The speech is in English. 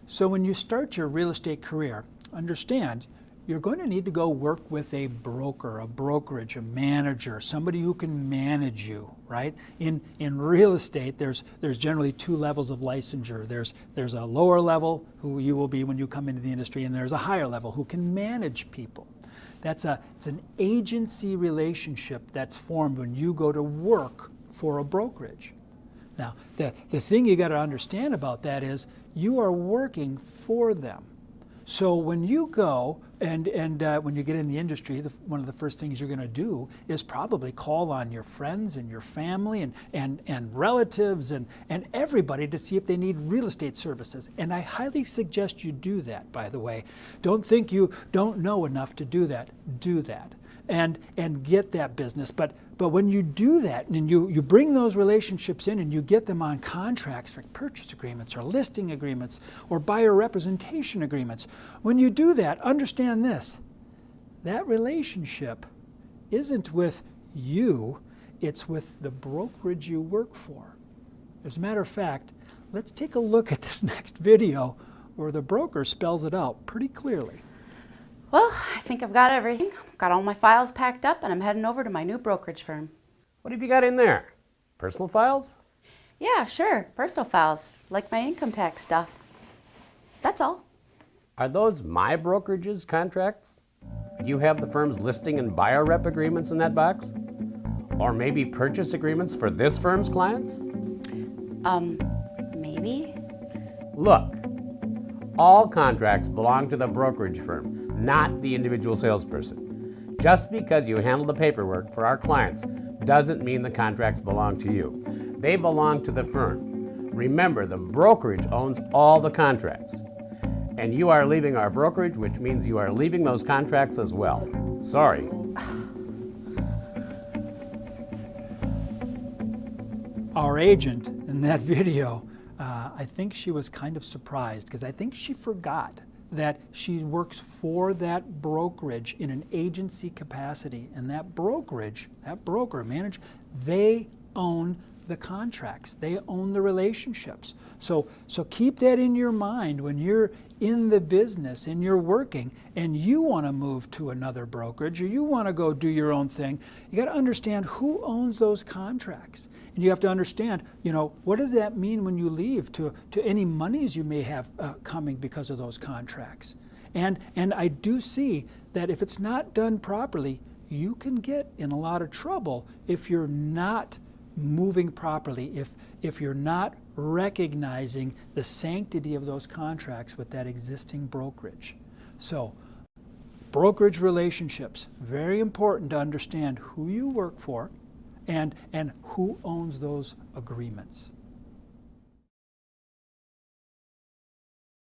So when you start your real estate career, understand you're going to need to go work with a broker, a brokerage, a manager, somebody who can manage you, right? In real estate, there's generally two levels of licensure. There's a lower level, who you will be when you come into the industry, and there's a higher level who can manage people. It's an agency relationship that's formed when you go to work for a brokerage. Now, the thing you got to understand about that is you are working for them. So when you go and when you get in the industry, one of the first things you're going to do is probably call on your friends and your family and relatives and everybody to see if they need real estate services. And I highly suggest you do that, by the way. Don't think you don't know enough to do that. Do that. And get that business. But when you do that and you bring those relationships in and you get them on contracts like purchase agreements or listing agreements or buyer representation agreements, when you do that, understand this. That relationship isn't with you, it's with the brokerage you work for. As a matter of fact, let's take a look at this next video where the broker spells it out pretty clearly. Well, I think I've got everything. Got all my files packed up and I'm heading over to my new brokerage firm. What have you got in there? Personal files? Yeah, sure. Personal files, like my income tax stuff. That's all. Are those my brokerage's contracts? Do you have the firm's listing and buyer rep agreements in that box? Or maybe purchase agreements for this firm's clients? Maybe? Look, all contracts belong to the brokerage firm, not the individual salesperson. Just because you handle the paperwork for our clients doesn't mean the contracts belong to you. They belong to the firm. Remember, the brokerage owns all the contracts. And you are leaving our brokerage, which means you are leaving those contracts as well. Sorry. Our agent in that video, I think she was kind of surprised because I think she forgot that she works for that brokerage in an agency capacity, and that brokerage, that broker manager, they own the contracts, they own the relationships. So keep that in your mind when you're in the business and you're working and you want to move to another brokerage or you want to go do your own thing. You got to understand who owns those contracts. And you have to understand, what does that mean when you leave to any monies you may have coming because of those contracts. And I do see that if it's not done properly, you can get in a lot of trouble if you're not moving properly, if you're not recognizing the sanctity of those contracts with that existing brokerage. So, brokerage relationships, very important to understand who you work for and who owns those agreements.